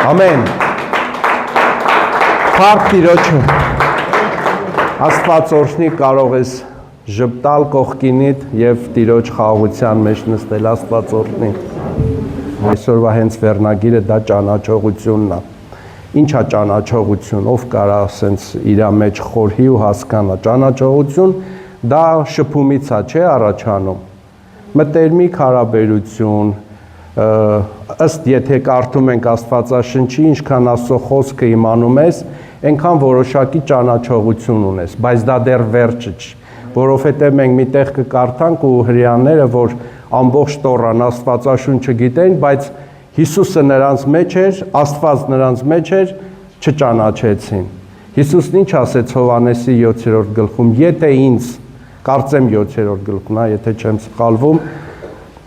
Ամեն։ Փառք Տիրոջը։ Աստված օրհնի, կարող ես ժպտալ կողքինիդ եւ Տիրոջ խաղաղության մեջ նստել, Աստված օրհնի։ Այսօրվա հենց վերնագիրը դա ճանաչողությունն է։ Ինչ է ճանաչողություն, ով կարա ասենց իր մեջ խորհի ու հասկանա։ Ճանաչողություն դա շփումից է, չէ՞ առաջանում։ Մտերմիկ հարաբերություն, ըստ եթե կարդում ենք Աստվածաշնչի, ինչքան Աստծո խոսքը իմանում ես, այնքան որոշակի ճանաչողություն ունես, բայց դա դեռ վերջը չի, որովհետև մենք մի տեղ կկարդանք ու հրեաները, որ ամբողջ տորան Աստվածաշունչը գիտեն, բայց Հիսուսը նրանց մեջ էր, Աստված նրանց մեջ էր, չճանաչեցին։ Հիսուսն ինչ ասեց Հովհաննեսի 7-րդ գլխում, եթե ինձ, կարծեմ 7-րդ գլխն է, եթե չեմ սխալվում,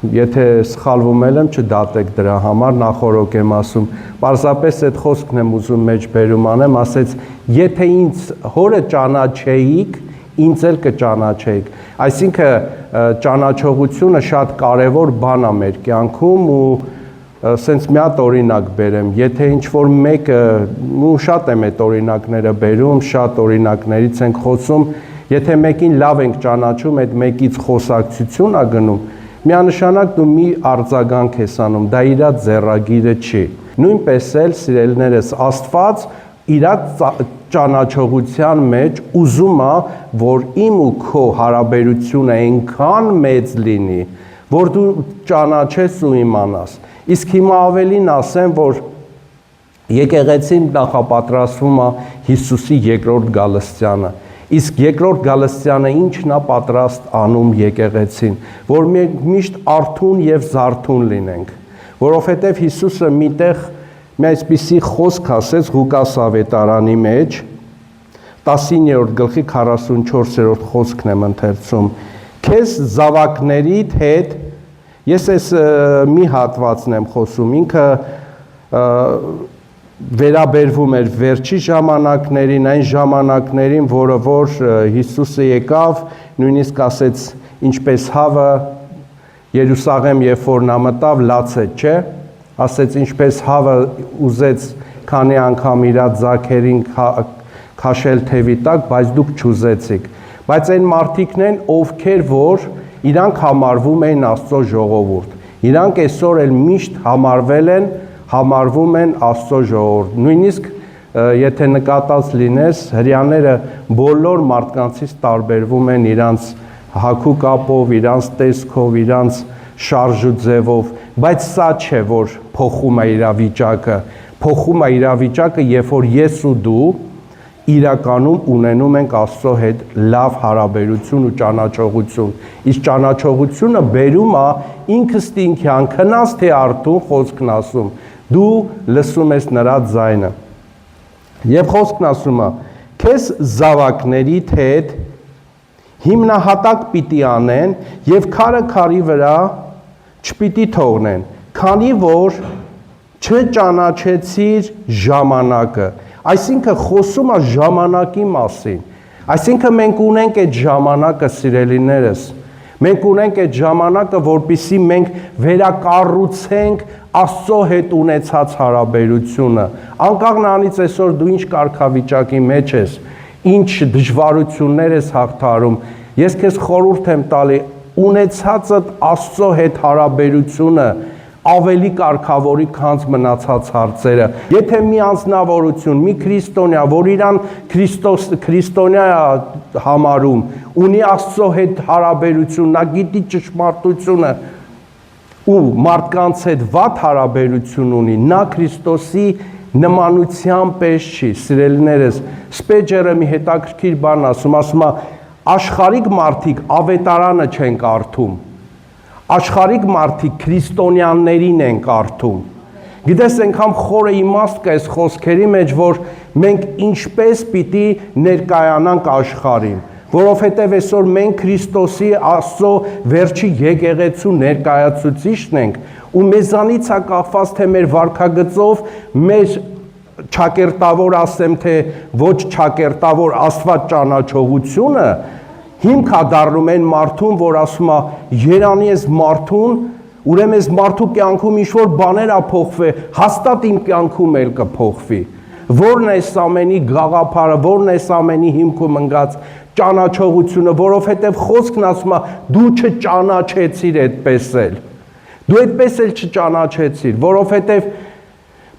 եթե սխալվում եմ, չդատեք դրա համար, նախորոք եմ ասում, պարզապես այդ խոսքն եմ ուզում մեջ բերում անեմ, ասեց, եթե ինձ հորը ճանաչեիք, ինձ էլ կճանաչեիք, այսինքն ճանաչողությունը շատ կարևոր բան է մեր կյանքում ու սենց մի հատ օրինակ բերեմ, եթե ինչ-որ մեկը, ու շատ եմ այդ օրինակները բերում, շատ օրինակներից ենք խոսում, եթե մեկին լավ ենք ճանաչում, այդ մեկից խոսակցություն է գնում, միանշանակ դու մի արձագանք ես անում, դա իրա ձեռագիրը չի։ Նույնպես էլ, սիրելիներս, Աստված իրա ճանաչողության մեջ ուզում է, որ իմ ու քո հարաբերությունը այնքան մեծ լինի, որ դու ճանաչես ու իմանաս։ Իսկ հիմա ավելին ասեմ, որ եկեղեցին նախապատրաստվում է Հիսուսի երկրորդ գալստյանը։ Իսկ երկրորդ գալստյանը ինչն է պատրաստ անում եկեղեցին, որ մենք միշտ արթուն եւ զարթուն լինենք, որովհետեւ Հիսուսը միտեղ մի այսպիսի խոսք ասեց Ղուկաս ավետարանի մեջ 19-րդ գլխի 44-րդ խոսքն եմ ընթերցում. Քեզ զավակներիդ հետ ես այս մի հատվածն եմ խոսում, ինքը վերաբերվում էր վերջի ժամանակներին, այն ժամանակներին, որը որ Հիսուսը եկավ, նույնիսկ ասեց, ինչպես հավը Երուսաղեմ երբ որ նա մտավ, լացեց, չէ՞, ասեց, ինչպես հավը ուզեց քանի անգամ իր ձագերին քաշել թևի տակ, բայց դուք չուզեցիք։ Բայց այն մարդիկն են, ովքեր որ իրանք համարվում են Աստծո ժողովուրդ։ Իրանք այսօր էլ միշտ համարվում են Աստծո ժողովուրդ։ Նույնիսկ եթե նկատած լինես, հրեաները բոլոր մարդկանցից տարբերվում են իրանց հագու կապով, իրանց տեսքով, իրանց շարժու ձևով, բայց սա չէ, որ փոխում է իրավիճակը։ Փոխում է իրավիճակը, երբ որ ես ու դու իրականում ունենում ենք Աստծո հետ լավ հարաբերություն ու ճանաչողություն։ Իսկ ճանաչողությունը բերում է ինքստինքյան, քնած թե արթուն խոսքն ասում։ Դու լսում ես նրա ձայնը։ Եվ խոսքն ասում է, քեզ զավակներիդ հետ հիմնահատակ պիտի անեն եւ քարը քարի վրա չպիտի թողնեն, քանի որ չճանաչեցիր ժամանակը։ Այսինքն խոսում է ժամանակի մասին։ Այսինքն մենք ունենք այդ ժամանակը, սիրելիներս։ Մենք ունենք այդ ժամանակը, որպեսզի մենք վերակառուցենք Աստծո հետ ունեցած հարաբերությունը։ Անկախ նրանից այսօր դու ինչ կարգավիճակի մեջ ես, ինչ դժվարություններ ես հաղթարում, ես քեզ խորհուրդ եմ տալի, ունեցածդ Աստծո հետ հարաբերությունը ավելի կարգավորի քանց մնացած հարցերը։ Եթե մի անձնավորություն, մի քրիստոնյա, որ իրան քրիստոնյա համարում, ունի Աստծո հետ հարաբերություն, նա գիտի ճշմարտությունը ու մարդկանց հետ վատ հարաբերություն ունի, նա Քրիստոսի նմանության պես չի, սիրելիներս, Սպեջերը մի հետաքրքիր բան ասում է, աշխարհիկ մարդիկ ավետարանը չեն կարդում, աշխարհիկ մարդիկ քրիստոնյաներին են կարդում։ Գիտես, այնքան խորը իմաստ կա այս խոսքերի մեջ, որ մենք ինչպես պիտի ներկայանանք աշխարհին, որովհետև այսօր մենք Քրիստոսի Աստծո վերջի եկեղեցու ներկայացուցիչն ենք, ու մեզանից է կախված, թե մեր վարքագծով, մեր ճակերտավոր ասեմ, թե ոչ ճակերտավոր Աստված ճանաչողությունը հիմք է դառնում այն մարդուն, որ ասում է երանի ես մարդուն, Ուրեմն այս մարդու կյանքում ինչ-որ բաներ ա փոխվի, հաստատ իմ կյանքում էլ կփոխվի։ Որն է այս ամենի գաղափարը, որն է այս ամենի հիմքում ընկած ճանաչողությունը, որովհետև խոսքն ասում է դու չճանաչեցիր այդպես էլ։ Դու այդպես էլ չճանաչեցիր, որովհետև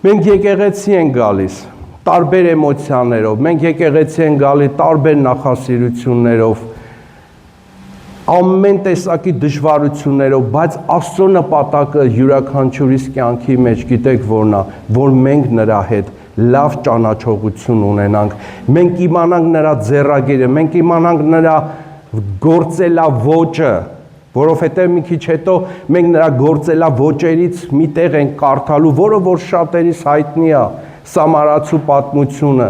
մենք եկեղեցի ենք գալիս տարբեր էմոցիաներով, մենք եկեղեցի ենք գալի տարբեր նախասիրություններով, ամեն տեսակի դժվարություններով, բայց Աստծո նպատակը յուրաքանչյուրիս կյանքի մեջ գիտեք որն է, որ մենք նրա հետ լավ ճանաչողություն ունենանք, մենք իմանանք նրա ձեռագիրը, մենք իմանանք նրա գործելաոճը, որովհետև մի քիչ հետո մենք նրա գործելաոճերից մի տեղ ենք կարդալու, որը որ շատերիս հայտնի է, Սամարացու պատմությունը,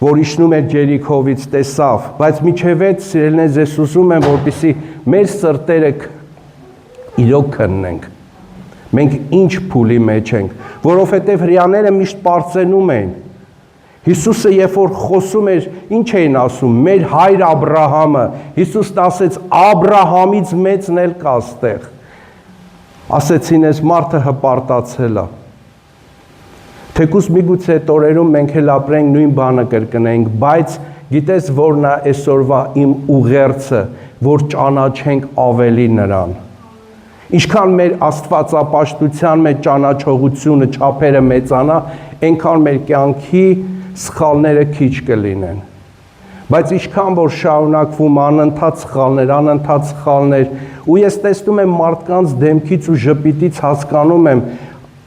որ իջնում էր Ջերիքովից տեսավ, բայց միջև այդ սիրելիներ ձեզ ուզում եմ, որպեսզի մեր սրտերը իրոք քննենք։ Մենք ինչ փուլի մեջ ենք, որովհետև հрьяաները միշտ պարծենում էին։ Հիսուսը երբ որ խոսում էր, ինչ էին ասում, մեր հայր Աբրահամը, Հիսուսն ասեց Աբրահամից մեծն էլ կա այստեղ։ Ասեցին, այս մարդը հպարտացել է։ Թեկուզ միգուցե այդ օրերում մենք էլ ապրենք նույն բանը կրկնենք, բայց գիտես որն է այսօրվա իմ ուղերձը, որ ճանաչենք ավելի նրան։ Ինչքան մեր աստվածապաշտության մեջ ճանաչողությունը չափերը մեծանա, այնքան մեր կյանքի սխալները քիչ կլինեն։ Բայց ինչքան որ շարունակվում անընդհատ սխալներ, ու ես տեսնում եմ մարդկանց դեմքից ու ժպիտից հասկանում եմ,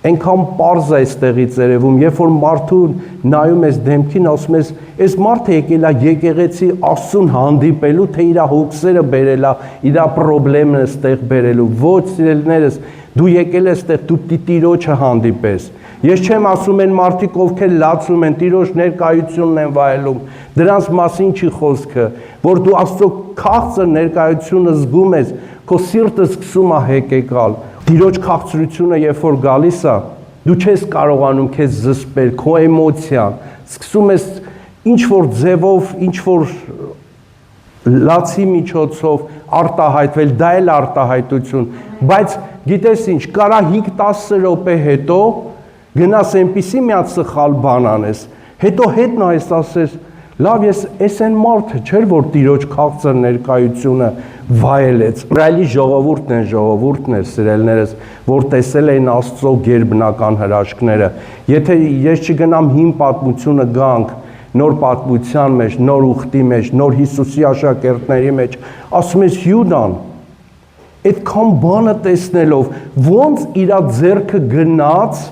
այնքան պարզ է այստեղից երևում, երբ որ մարդուն նայում ես դեմքին, ասում ես, այս մարդը եկել է եկեղեցի Աստծուն հանդիպելու, թե իր հոգսերը բերելա, իր խնդիրները այստեղ բերելու։ Ոչ, սիրելիներս, դու եկել ես այստեղ, դու Տիրոջը հանդիպես։ Ես չեմ ասում են մարդիկ, ովքեր լացում են, Տիրոջ ներկայությունն են վայելում, դրանց մասին չի խոսքը, որ դու Աստծո քաղցր ներկայությունը զգում ես, քո սիրտը սկսում է հեկեկալ։ Տիրոջ քաղցրությունը երբ որ գալիս է, դու չես կարողանում քեզ զսպել, քո էմոցիան, սկսում ես ինչ-որ ձևով, ինչ-որ լացի միջոցով արտահայտվել, դա էլ արտահայտություն, բայց գիտես ինչ, կարա 5-10 րոպե հետո գնաս այնպիսի միած սխալ բան անես, հետո հետ նայես ասես, լավ ես էս են մարդը չէր, որ Տիրոջ քաղցր ներկայությունը վայելեց։ Իսրայելի ժողովուրդն էր, սիրելիներս, որ տեսել էին Աստծո գերբնական հրաշքները։ Եթե ես չգնամ հին պատմությունը գանք, նոր պատմության մեջ, նոր ուխտի մեջ, նոր Հիսուսի աշակերտների մեջ, ասում ես Յուդան, այդքան բանը տեսնելով, ոնց իր ձեռքը գնաց,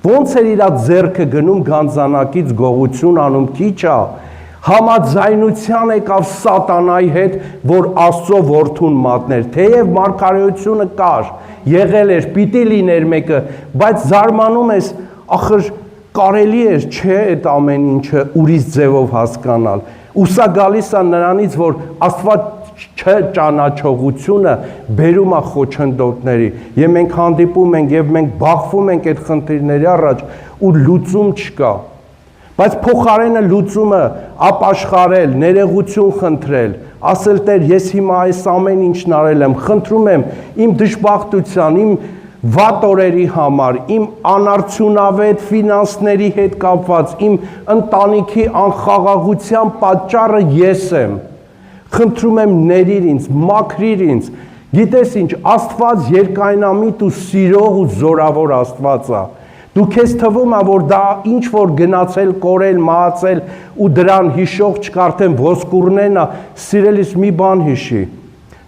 ոնց էր իր ձեռքը գնում գանձանակից գողություն անում քիչ է, համաձայնության եկավ սատանայի հետ, որ Աստծո որդուն մատներ, թեև մարգարեությունը կար, եղել էր, պիտի լիներ մեկը, բայց զարմանում ես, ախր կարելի էր, չէ, այդ ամեն ինչը ուրիշ ձևով հասկանալ, ու սա գալիս է նրանից, որ Աստված չճանաչողությունը բերում է խոչընդոտների, եւ մենք հանդիպում ենք եւ մենք բախվում ենք այդ խնդիրների առաջ ու լուծում չկա, բայց փոխարենը լուծումը ապաշխարել, ներողություն խնդրել, ասել Տեր, ես հիմա այս ամեն ինչն արել եմ, խնդրում եմ իմ դժբախտության, իմ վատ օրերի համար, իմ անարդյունավետ ֆինանսների հետ կապված, իմ ընտանիքի անխաղաղության պատճառը ես եմ։ Խնդրում եմ ներիր ինձ, մաքրիր ինձ, գիտես ինչ, Աստված երկայնամիտ ու սիրող ու զորավոր Աստված է, դու քեզ թվում է, որ դա ինչ որ գնացել, կորել, մահացել ու դրան հիշող չկարդեն ոսկուրներն է, սիրելիս մի բան հիշի,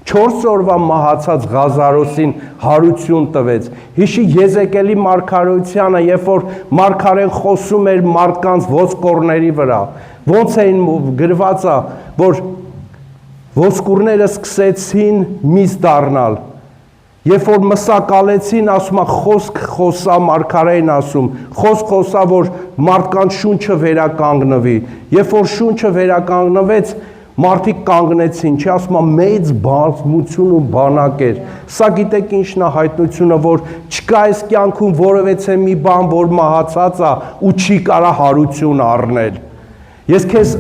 4 օրվա մահացած Ղազարոսին հարություն տվեց, հիշի Եզեկելի մարգարեությանը, երբ որ մարգարեն խոսում էր մարդկանց ոսկորների վրա, ոնց էին գրված է, որ ոսկուրները սկսեցին միս դառնալ, երբ որ մսակալեցին, ասում է խոսք խոսա, մարգարեն ասում, խոսք խոսա, որ մարդկանց շունչը վերականգնվի, երբ որ շունչը վերականգնվեց, մարդիկ կանգնեցին, չի ասում է մեծ բազմություն ու բանակ էր, սա գիտեք ինչն է հայտնությունը, որ չկա այս կյանքում որևէ մի բան, որ մահացած է ու չի կարա հարություն առնել։ Ես քեզ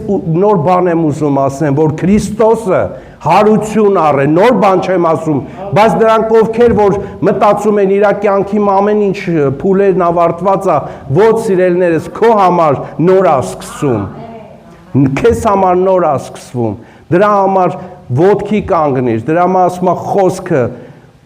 նոր բան եմ ուզում ասեմ, որ Քրիստոսը հարություն առե, նոր բան չեմ ասում, բայց նրանք ովքեր որ մտածում են իր կյանքի ամեն ինչ փուլերն ավարտված է, ոչ սիրելիներս, քո համար նոր է սկսում, քեզ համար նոր է սկսվում, դրա համար ոտքի կանգնիր, դրա համար ասում է խոսքը,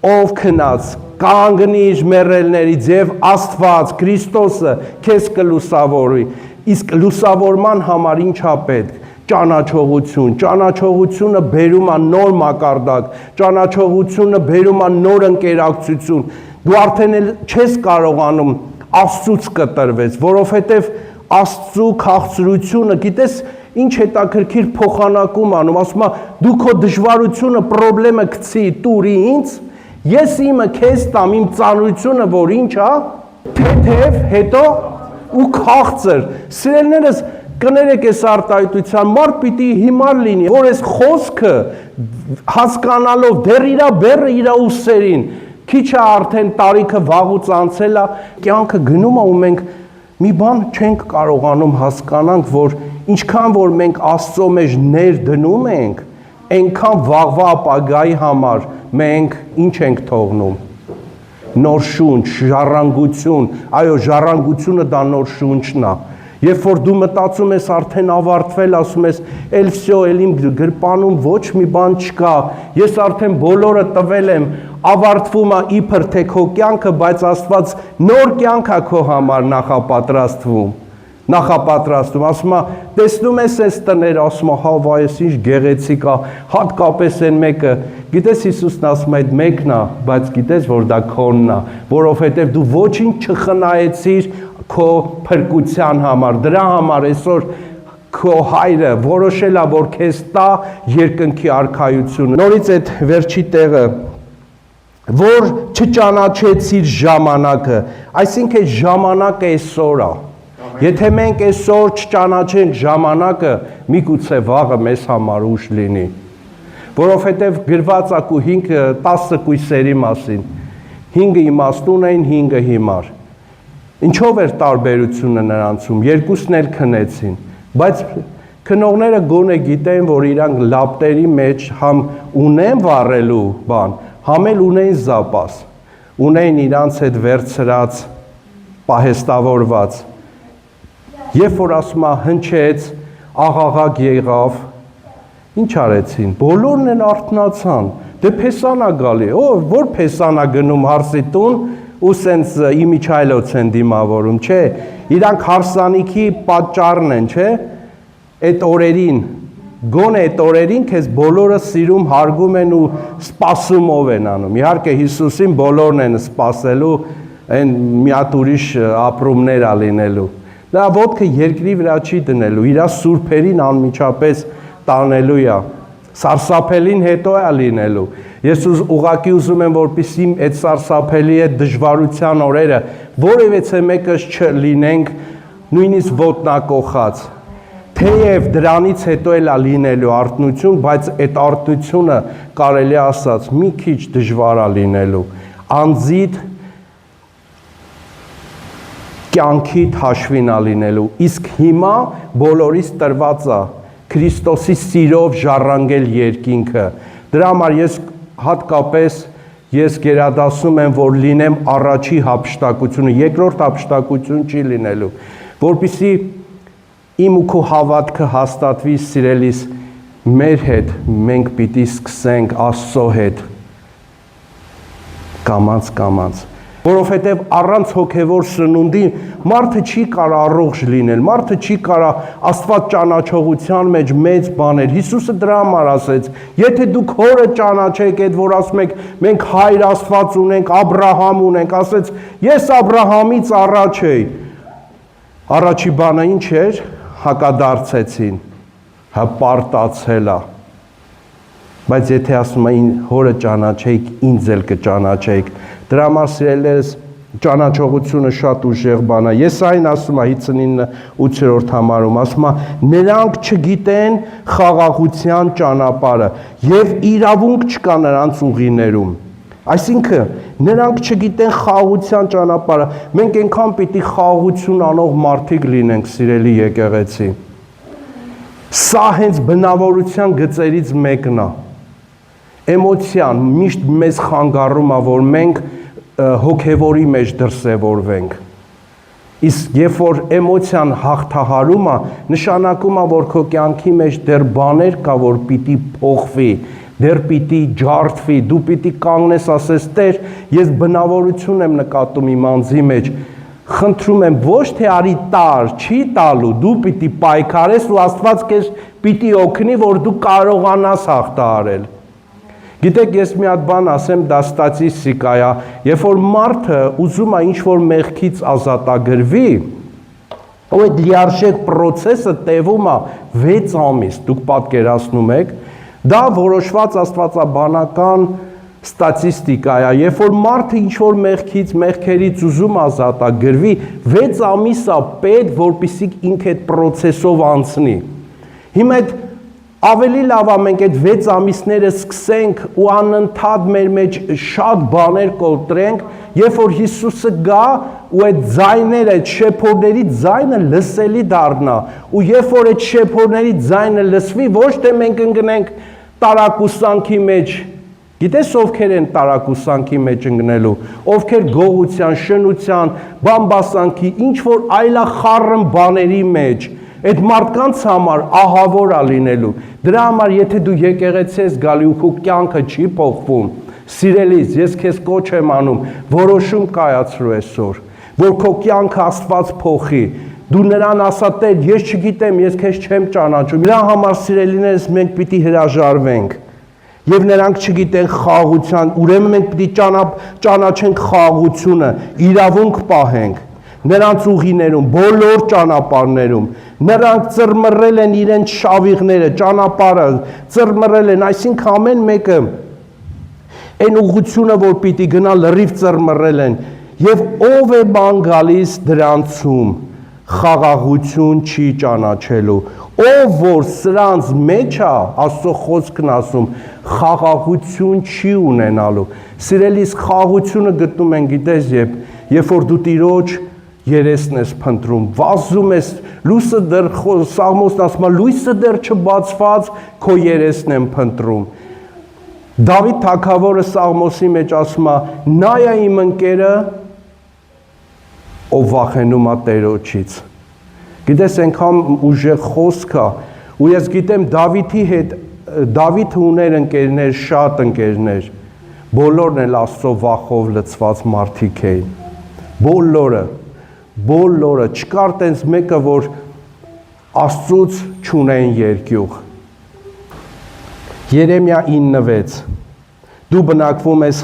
ով քնած, կանգնիր մեռելներից եւ Աստված, Քրիստոսը քեզ կլուսավորի, իսկ լուսավորման համար ինչա պետք, ճանաչողություն, ճանաչողությունը բերում է նոր մակարդակ, ճանաչողությունը բերում է նոր ընկերակցություն, դու արդեն էլ չես կարողանում Աստծուց կտրվես, որովհետև Աստծու քաղցրությունը, գիտես, ինչ հետաքրքիր փոխանակում անում, ասում է դու քո դժվարությունը, խնդրեմը գցի տուրի ինձ, ես իմը քեզ տամ իմ ծանրությունը, որ ինչ է, թեթև, հետո ու քաղցր, սիրելիներս, կներեք այս արտահայտության, մարդ պիտի հիմար լինի, որ այս խոսքը հասկանալով դեռ իրա բեռը իրա ուսերին, քիչ է արդեն տարիքը վաղուց անցել է, կյանքը գնում է ու մենք մի բան չենք կարողանում հասկանանք, որ ինչքան որ մենք Աստծո մեջ ներդնում ենք, այնքան վաղվա ապագայի համար մենք ինչ ենք թողնում, նոր շունչ, ժառանգություն, այո, ժառանգությունը դա նոր շունչն է, երբ որ դու մտածում ես արդեն ավարտվել, ասում ես, էլ վсё, էլ իմ գրպանում ոչ մի բան չկա, ես արդեն բոլորը տվել եմ, ավարտվում է իբր թե քո կյանքը, բայց Աստված նոր կյանք է քո համար նախապատրաստում, ասում է, տեսնում ես այս տները, ասում է, հա, վայ, ես ինչ գեղեցիկ է, հատկապես այն մեկը, գիտես Հիսուսն ասում է, այդ մեկն է, բայց գիտես, որ դա քոնն է, որովհետև դու ոչինչ չխնայեցիր քո փրկության համար, դրա համար այսօր քո հայրը որոշել է, որ քեզ տա երկնքի արքայությունը։ Նորից այդ վերջի տեղը, որ չճանաչեցիր ժամանակը, այսինքն ժամանակը այսօր է։ Եթե մենք այսօր չճանաչենք ժամանակը, միգուցե վաղը մեզ համար ուշ լինի։ Որովհետև գրված է 10 կույսերի մասին, 5-ը իմաստուն էին, 5-ը հիմար։ Ինչով էր տարբերությունը նրանցում, երկուսն էլ քնեցին, բայց քնողները գոնե գիտեն, որ իրանք լապտերի մեջ համ ունեն վառելու բան, համ էլ ունեն զապաս, ունեն իրանց հետ վերցրած, պահեստավորված, երբ որ ասում է հնչեց, աղաղակ եղավ, ինչ արեցին, բոլորն են արթնացան, դե փեսանա գալի, որ փեսանա գնում հարսի տուն, ու սենց իմիջայլոց են դիմավորում, չէ, իրանք հարսանիքի պատճառն են, չէ, այդ օրերին, գոնե այդ օրերին քեզ բոլորը սիրում, հարգում են ու սպասումով են անում, իհարկե Հիսուսին բոլորն են սպասելու, այն մի հատ ուրիշ ապրումներ ա լինելու, նա ոտքը երկրի վրա չի դնելու, իրա սուրբերին անմիջապես տանելու է, սարսափելին հետո է լինելու, ես ուղղակի ուզում եմ, որպեսզի այդ սարսափելի այդ դժվարության օրերը որևէ մեկս չլինենք նույնիսկ ոտնակոխած, թեև դրանից հետո էլ է լինելու արթնություն, բայց այդ արթնությունը կարելի ասած մի քիչ դժվար է լինելու, անձիդ կյանքիդ հաշվին է լինելու, իսկ հիմա բոլորիս տրված է Քրիստոսի սիրով ժառանգել երկինքը, դրա համար ես հատկապես ես գերադասում եմ, որ լինեմ առաջի հափշտակությունը, երկրորդ հափշտակություն չի լինելու, որպեսզի իմ ու քո հավատքը հաստատվի սիրելիս մեր հետ, մենք պիտի սկսենք Աստծո հետ կամաց, որովհետև առանց հոգևոր սնունդի մարդը չի կարա առողջ լինել, մարդը չի կարա Աստված ճանաչողության մեջ մեծ բաներ, Հիսուսը դրա համար ասեց, եթե դուք հորը ճանաչեք, այդ որ ասում եք, մենք հայր Աստված ունենք, Աբրահամ ունենք, ասեց, ես Աբրահամից առաջ էի, առաջի բանը ինչ էր, հակադարձեցին, հպարտացել է, բայց եթե ասում էին հորը ճանաչեիք, ինձ էլ կճանաչեիք, դրա համար սիրելիներս ճանաչողությունը շատ ուժեղ բան է, ես այն ասում եմ 59-8-րդ համարում, ասում եմ նրանք չգիտեն խաղաղության ճանապարհը եւ իրավունք չկա նրանց ուղիներում, այսինքն նրանք չգիտեն խաղաղության ճանապարհը, մենք այնքան պիտի խաղաղություն անող մարդիկ լինենք սիրելի եկեղեցի, սա հենց բնավորության գծերից մեկն է, էմոցիան միշտ մեզ խանգարում է, որ մենք հոգևորի մեջ դրսևորվենք։ Իսկ երբ որ էմոցիան հաղթահարում է, նշանակում է, որ քո կյանքի մեջ դեռ բաներ կա, որ պիտի փոխվի, դեռ պիտի ջարդվի, դու պիտի կանգնես, ասես Տեր, ես բնավորություն եմ նկատում իմ անձի մեջ, խնդրում եմ ոչ թե արի տար, չի տալու, դու պիտի պայքարես ու Աստված քեզ պիտի օգնի, որ դու կարողանաս հաղթահարել։ Գիտեք, ես մի հատ բան ասեմ, դա ստատիստիկա է, երբ որ մարդը ուզում է ինչ-որ մեղքից ազատագրվի, ու այդ լիարժեք պրոցեսը տևում է 6 ամիս, դուք պատկերացնում եք, դա որոշված աստվածաբանական ստատիստիկա է, երբ որ մարդը ինչ-որ մեղքերից ուզում ազատագրվի, 6 ամիս է պետք, որպեսզի ինքը այդ պրոցեսով անցնի։ Հիմա այդ ավելի լավ է մենք այդ 6 ամիսները սկսենք ու անընդհատ մեր մեջ շատ բաներ կոտրենք, երբ որ Հիսուսը գա ու այդ ձայները, այդ շեփորների ձայնը լսելի դառնա, ու երբ որ այդ շեփորների ձայնը լսվի, ոչ թե մենք ընկնենք տարակուսանքի մեջ, գիտես ովքեր են տարակուսանքի մեջ ընկնելու, ովքեր գողության, շնության, բամբասանքի, ինչ որ այլախառն բաների մեջ, այդ մարդկանց համար ահավոր է լինելու։ Դրա համար եթե դու եկեղեցի ես գալի ու քո կյանքը չի փոխվում, սիրելիս, ես քեզ կոչ եմ անում, որոշում կայացրու այսօր, որ քո կյանքը Աստված փոխի։ Դու նրան ասա Տեր, ես չգիտեմ, ես քեզ չեմ ճանաչում։ Դրա համար սիրելիներս մենք պիտի հրաժարվենք։ Եվ նրանք չգիտեն խաղաղության, ուրեմն մենք պիտի ճանաչենք խաղաղությունը, իրավունք պահենք նրանց ուղիներում, բոլոր ճանապարհներում, նրանք ծռմռել են իրենց շավիղները, ճանապարհը, ծռմռել են, այսինքն ամեն մեկը այն ուղղությունը, որ պիտի գնա, լրիվ ծռմռել են, եւ ով է բան գալիս դրանցում, խաղաղություն չի ճանաչելու, ով որ սրանց մեջ է, Աստծո խոսքն ասում, խաղաղություն չի ունենալու։ Սիրելիս, խաղաղությունը գտնում են, գիտես, երբ որ դու Տիրոջ երեսն ես փնտրում, վազում ես, լույսը դեռ Սաղմոսն ասում է, լույսը դեռ չբացված, քո երեսն եմ փնտրում։ Դավիթ թագավորը Սաղմոսի մեջ ասում է, նա է իմ ընկերը, ով վախենում է Տերոջից։ Գիտես, այնքան ուժեղ խոսք է, ու ես գիտեմ Դավիթի հետ, Դավիթը ուներ ընկերներ, շատ ընկերներ, բոլորն էլ Աստծո վախով լցված մարդիկ էին, բոլորը, չկար տենց մեկը, որ Աստծուց չունեն երկյուղ։ Երեմիա 9:6 դու բնակվում ես,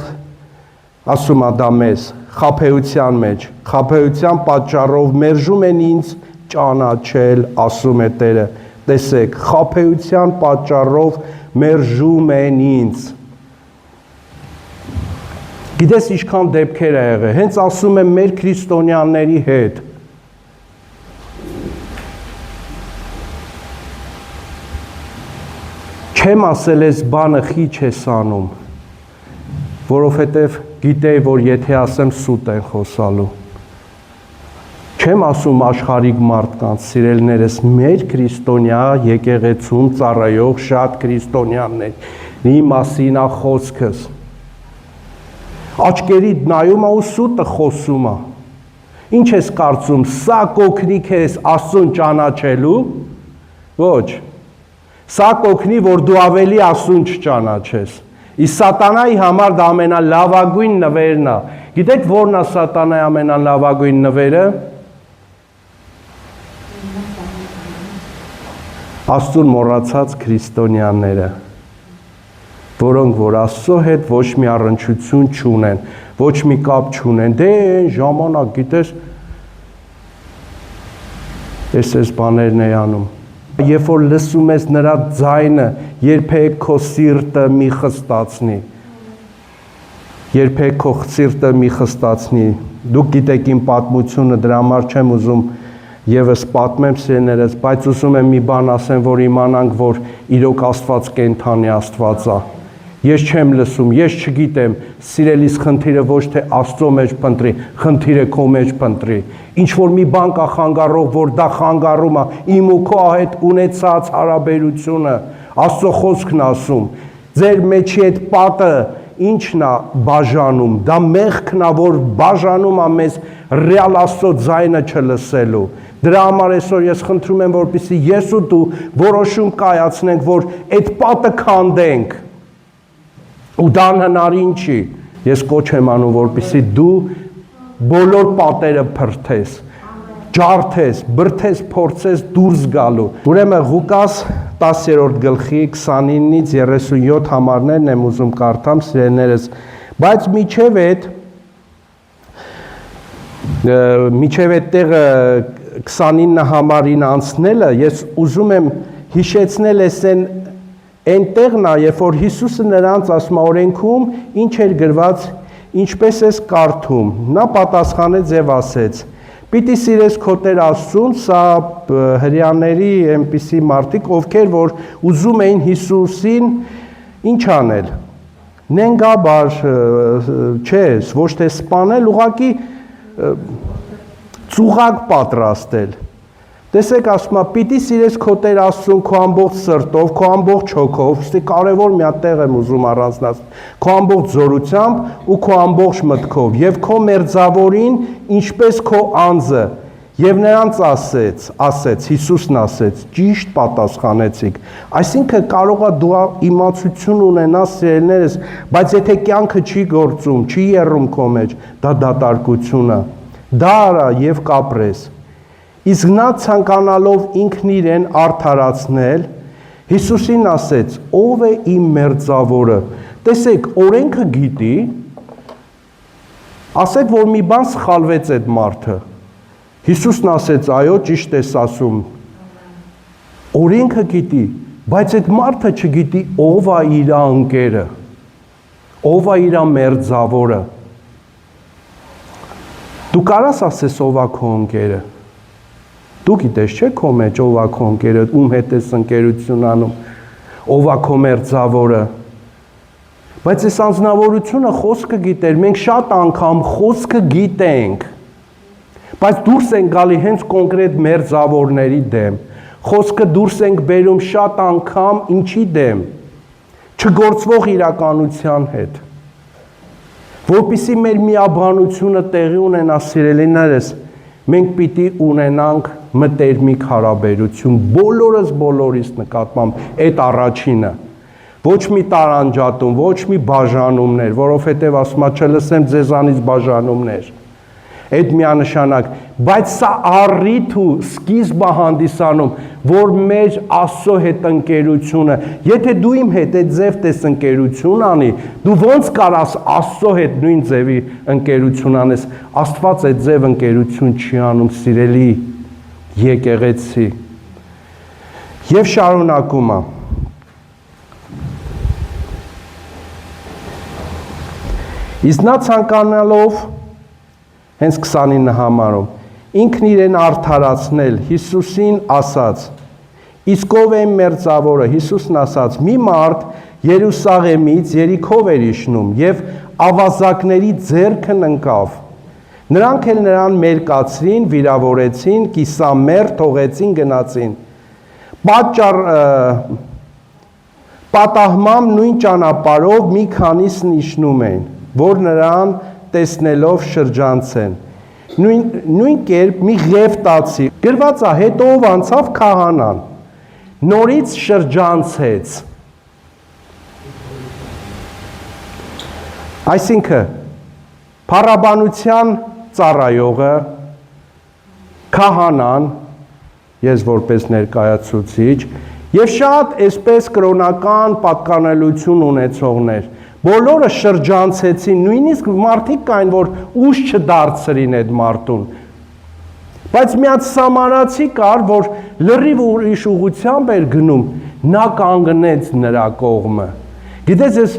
ասում է դա մեզ, խաբեության մեջ, խաբեության պատճառով մերժում են ինձ ճանաչել, ասում է Տերը, տեսեք, խաբեության պատճառով մերժում են ինձ։ Գիտես ինչքան դեպքեր է եղել, հենց ասում եմ մեր քրիստոնյաների հետ։ Չեմ ասել ես բանը խիչ ես անում, որովհետև գիտեի, որ եթե ասեմ սուտ են խոսալու։ Չեմ ասում աշխարհիկ մարդկանց, սիրելիներս, մեր քրիստոնյա եկեղեցում ծառայող շատ քրիստոնյաների մասին է խոսքս։ Աչքերիդ նայում է ու սուտը խոսում է։ Ինչ ես կարծում, սա կօգնի քեզ Աստծուն ճանաչելու։ Ոչ։ Սա կօգնի, որ դու ավելի Աստծուն չճանաչես։ Իսկ սատանայի համար դա ամենալավագույն նվերն է։ Գիտեք որն է սատանայի ամենալավագույն նվերը։ Աստծուն մոռացած քրիստոնյաները, որոնք որ Աստծո հետ ոչ մի առնչություն չունեն, ոչ մի կապ չունեն, դե այն ժամանակ, գիտես, այս բաներն է անում։ Երբ որ լսում ես նրա ձայնը, երբեք քո սիրտը մի խստացնի։ Երբեք քո սիրտը մի խստացնի։ Դուք գիտեք իմ պատմությունը, դրա համար չեմ ուզում Եվս պատմեմ սիրելիներս, բայց ուզում եմ մի բան ասեմ, որ իմանանք, որ իրոք Աստված կենդանի Աստված է։ Ես չեմ լսում, ես չգիտեմ, սիրելիս խնդիրը ոչ թե Աստծո մեջ փնտրի, խնդիրը քո մեջ փնտրի։ Ինչ որ մի բան կա խանգարող, որ դա խանգարում է իմ ու քո հետ ունեցած հարաբերությունը, Աստծո խոսքն ասում։ Ձեր մեջի այդ պատը ինչն է բաժանում, դա մեղքն է, որ բաժանում է մեզ ռեալ Աստծո ձայնը չլսելու։ Դրա համար այսօր ես խնդրում եմ, որպեսզի ես ու դու որոշում կայացնենք, որ այդ պատը քանդենք։ Ու դա անհնարին չի։ Ես կոչ եմ անում, որպեսզի դու բոլոր պատերը փրթես, ջարդես, բրթես, փորձես դուրս գալու։ Ուրեմն Ղուկաս 10-րդ գլխի 29-ից 37 համարներն եմ ուզում կարդամ, սիրելիներս, բայց միջև այդ տեղը 29 համարին անցնելը, ես ուզում եմ հիշեցնել այն տեղն է, երբ որ Հիսուսը նրանց ասում է օրենքում ինչ էր գրված, ինչպես ես կարդում, նա պատասխանեց եւ ասեց. Պիտի սիրես քո Տեր Աստծուն, սա հրեաների այնպիսի մարդիկ, ովքեր որ ուզում էին Հիսուսին ինչ անել։ Նենգաբար չէ, ոչ թե սպանել, ուղղակի ծուղակ պատրաստել։ Տեսեք, ասում է, պիտի սիրես քո Տեր Աստծուն քո ամբողջ սրտով, քո ամբողջ հոգով, ստի կարևոր մի հատ տեղ եմ ուզում առանձնացնել, քո ամբողջ զորությամբ ու քո ամբողջ մտքով, եւ քո մերձավորին, ինչպես քո անձը, եւ նրանց ասեց, Հիսուսն ասեց, ճիշտ պատասխանեցիք։ Այսինքն կարող է դու իմացություն ունենաս, սիրելիներս, բայց եթե կյանքը չի գործում, չի եռում քո մեջ, դա դատարկություն է։ Դա արա եւ կապրես։ Իսկ նա ցանկանալով ինքն իրեն արդարացնել, Հիսուսին ասեց. ով է իմ մերձավորը։ Տեսեք, օրենքը գիտի, ասեք, որ մի բան սխալվեց այդ մարդը։ Հիսուսն ասեց, այո, ճիշտ ես ասում։ Օրենքը գիտի, բայց այդ մարդը չգիտի ով է իր ընկերը, ով է իր մերձավորը։ Դու կարաս ասես ով է քո ընկերը։ Դու գիտես չէ քո մեջ ով է քո ընկերը, ում հետ ես ընկերություն անում, ով է քո մերձավորը։ Բայց այս անձնավորությունը խոսքը գիտեր, մենք շատ անգամ խոսքը գիտենք, բայց դուրս ենք գալի հենց կոնկրետ մերձավորների դեմ։ Խոսքը դուրս ենք բերում շատ անգամ ինչի դեմ, չգործվող իրականության հետ։ Որպեսզի մեր միաբանությունը տեղի ունենա, սիրելիներս, մենք պիտի ունենանք մտերմիկ հարաբերություն, բոլորիս նկատմամբ այդ առաջինը, ոչ մի տարանջատում, ոչ մի բաժանումներ, որովհետև ասում եմ չլսեմ ձեզանից բաժանումներ, այդ միանշանակ, բայց սա առիթ ու սկիզբ է հանդիսանում, որ մեր Աստծո հետ ընկերությունը, եթե դու իմ հետ այդ ձև տես ընկերություն անի, դու ոնց կարաս Աստծո հետ նույն ձևի ընկերություն անես, Աստված այդ ձև ընկերություն չի անում, սիրելի եկեղեցի։ Եվ շարունակում է։ Իսկ նա ցանկանալով հենց 29 համարում ինքն իրեն արդարացնել, Հիսուսին ասաց. իսկ ով է մերձավորը, Հիսուսն ասաց. մի մարդ Երուսաղեմից Երիքով էր իջնում եւ ավազակների ձեռքն ընկավ։ Նրանք էլ նրան մերկացրին, վիրավորեցին, կիսամեռ թողեցին, գնացին։ Պատահմամբ նույն ճանապարհով մի քանիսն իջնում էին, որ նրան տեսնելով շրջանցեն։ Նույն կերպ մի ղևտացի, գրված է, հետո ով անցավ քահանան, նորից շրջանցեց։ Այսինքն, փառաբանության ծառայողը, քահանան, ես որպես ներկայացուցիչ, եւ շատ այսպես կրոնական պատկանելություն ունեցողներ, բոլորը շրջանցեցին, նույնիսկ մարդիկ կային, որ ուժ չդարձրին այդ մարդուն։ Բայց մի հատ սամարացի կար, որ լրիվ ուրիշ ուղղությամբ էր գնում, նա կանգնեց նրա կողմը։ Գիտես, ես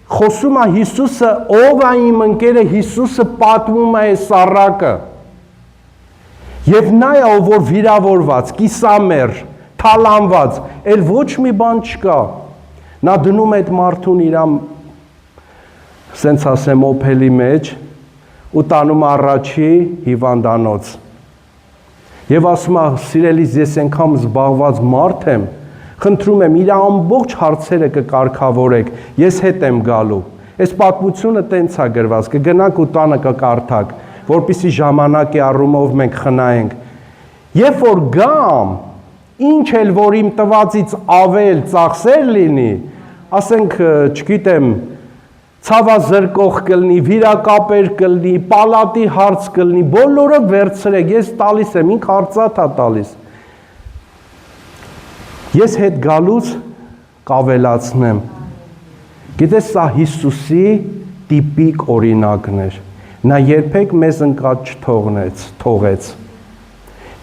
խոսում է Հիսուսը, ով է իմ ընկերը, Հիսուսը պատմում է այս առակը։ Եվ նա է, ով որ վիրավորված, կիսամեռ, թալանված, էլ ոչ մի բան չկա։ Նա դնում է այդ մարդուն իր սենց ասեմ օփելի մեջ ու տանում առաջի հիվանդանոց։ Եվ ասում է, սիրելիս, ես ենքամ զբաղված մարդ եմ, Խնդրում եմ, իր ամբողջ հարցերը կկարգավորեք, ես հետ եմ գալու։ Այս պատմությունը տենց է գրված, կգնաք ու տանը կկարդաք, որպեսզի ժամանակի առումով մենք խնայենք։ Երբ որ գամ, ինչ էլ որ իմ տվածից ավել ծախսեր լինի, ասենք, չգիտեմ, ցավազրկող կլինի, վիրակապեր կլինի, պալատի հարց կլինի, բոլորը վերցրեք, ես տալիս եմ, ինք արծաթ է տալիս։ Ես հետ գալուց կավելացնեմ։ Գիտես, սա Հիսուսի տիպիկ օրինակն էր։ Նա երբեք մեզ ընկած չթողեց։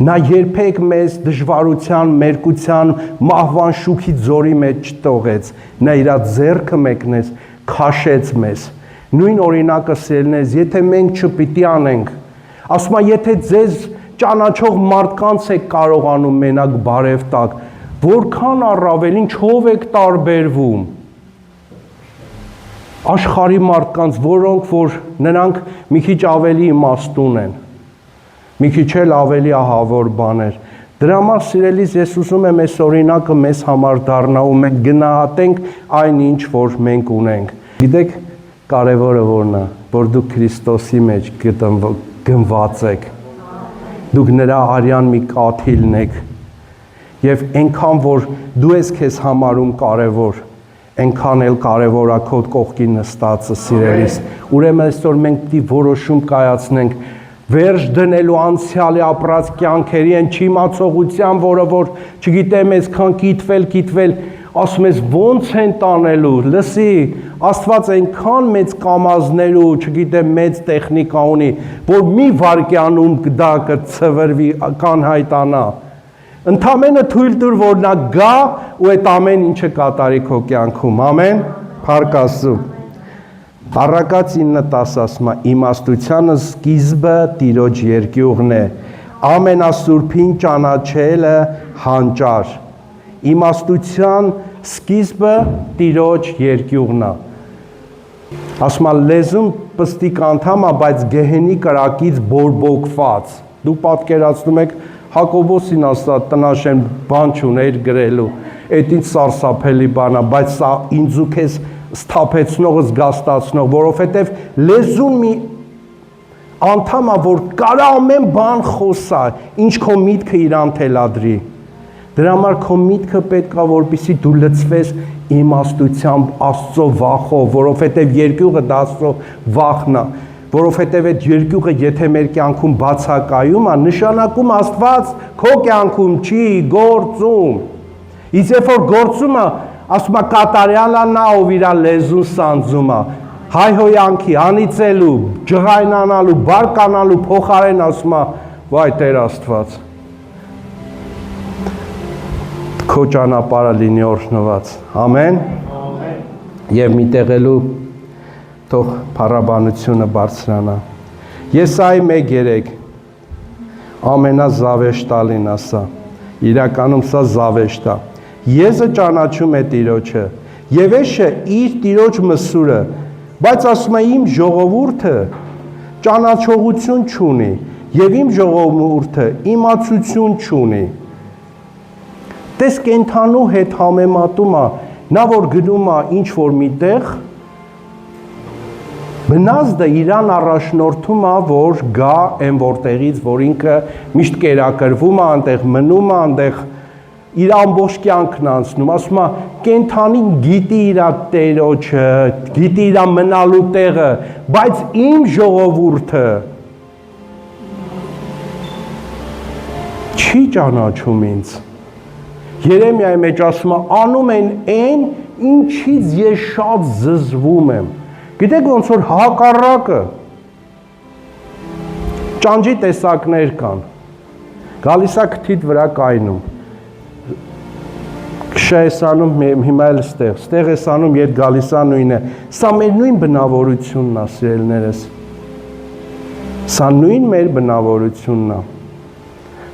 Նա երբեք մեզ դժվարության, մերկության, մահվան շուքի ձորի մեջ չթողեց։ Նա իր ձեռքը մեկնեց, քաշեց մեզ։ Նույն օրինակը սիրելիներս, եթե մենք չպիտի անենք, ասում եմ, եթե ձեզ ճանաչող մարդկանց եք կարողանում մենակ բարև տակ, որքան առավել ինչով եք տարբերվում աշխարհի մարդկանց, որոնք որ նրանք մի քիչ ավելի իմաստուն են, մի քիչ էլ ավելի ահավոր բաներ։ Դրա համար սիրելիս ես ուզում եմ այս օրինակը մեզ համար դառնա ու մենք գնահատենք այն ինչ որ մենք ունենք։ Գիտեք, կարևորը որն է, որ դուք Քրիստոսի մեջ գնված եք։ Դուք նրա արյան մի կաթիլն եք։ Եվ այնքան որ դու ես քեզ համարում կարևոր, այնքան էլ կարևոր է քո կողքին նստածը սիրելիս։ Ուրեմն այսօր մենք պիտի որոշում կայացնենք վերջ դնելու անցյալի ապրած կյանքերի են չիմացողության, որը որ չգիտեմ այսքան կիտվել, ասում ես ոնց են տանելու, լսի, Աստված այնքան մեծ կամազներ ու չգիտեմ մեծ տեխնիկա ունի, որ մի վարկյանում դա կցվրվի, կանհայտանա։ Ընդամենը թույլ տուր, որ նա գա ու այդ ամեն ինչը կատարի քո կյանքում, ամեն, փառք Աստծո։ Առակաց 9:10 ասում է, իմաստությանը սկիզբը Տիրոջ երկյուղն է, ամենասուրբին ճանաչելը հանճար։ Իմաստության սկիզբը Տիրոջ երկյուղն է։ Ասում է, լեզուն պստիկ անդամ է, բայց գեհենի կրակից բորբոքված։ Դու պատկերացնում եք Հակոբոսին ասա տնաշեն բան չուներ գրելու, այդ ինչ սարսափելի բան է, բայց սա ինձ ու քեզ սթափեցնող, զգաստացնող, որովհետև լեզուն մի անդամ է, որ կարա ամեն բան խոսա, ինչ քո միտքը իրան թելադրի։ Դրա համար քո միտքը պետք է, որպեսզի դու լցվես իմաստությամբ, Աստծո վախով, որովհետև երկյուղը դա Աստծո վախն է, որովհետև այդ երկյուղը եթե մեր կյանքում բացակայում է, նշանակում Աստված քո կյանքում չի գործում։ Իսկ երբ որ գործում է, ասում է կատարյալը նա, ով իր լեզուն սանձում է, հայհոյանքի, անիծելու, ջղայնանալու, բարկանալու փոխարեն ասում է, վայ Տեր Աստված, քո ճանապարհը լինի օրհնված։ Ամեն։ Եվ մի տեղելու թող փառաբանությունը բարձրանա։ Եսայի 1:3 ամենազավեշտալին ասա։ Իրականում սա զավեշտ է։ Եզը ճանաչում է Տիրոջը, եւ էշը իր Տիրոջ մսուրը, բայց ասում է իմ ժողովուրդը ճանաչողություն չունի, եւ իմ ժողովուրդը իմացություն չունի։ Տես կենթանու հետ համեմատում է, նա որ գնում է ինչ որ միտեղ, բնազդը իրան առաջնորդում է, որ գա այն որտեղից, որ ինքը միշտ կերակրվում է, այնտեղ մնում է, այնտեղ իր ամբողջ կյանքն անցնում, ասում է, կենթանին գիտի իր Տերոջը, գիտի իր մնալու տեղը, բայց իմ ժողովուրդը չի ճանաչում ինձ։ Երեմիայի մեջ ասում է, անում են այն, ինչից ես շատ զզվում եմ։ Գիտեք ոնց որ հակառակը ճանճի տեսակներ կան։ Գալիս է քթիդ վրա կայնում։ Քշա ես անում, հիմա էլ ստեղ ես անում, երբ գալիս է նույնը։ Սա մեր նույն բնավորությունն է, սիրելիներս։ Սա նույն մեր բնավորությունն է։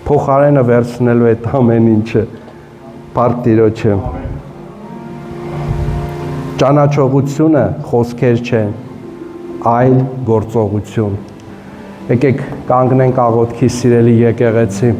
Փոխարենը վերցնելու այդ ամեն ինչը։ Փառք Տիրոջը։ Ճանաչողությունը խոսքեր չեն, այլ գործողություն։ Եկեք կանգնենք աղոթքի սիրելի եկեղեցի։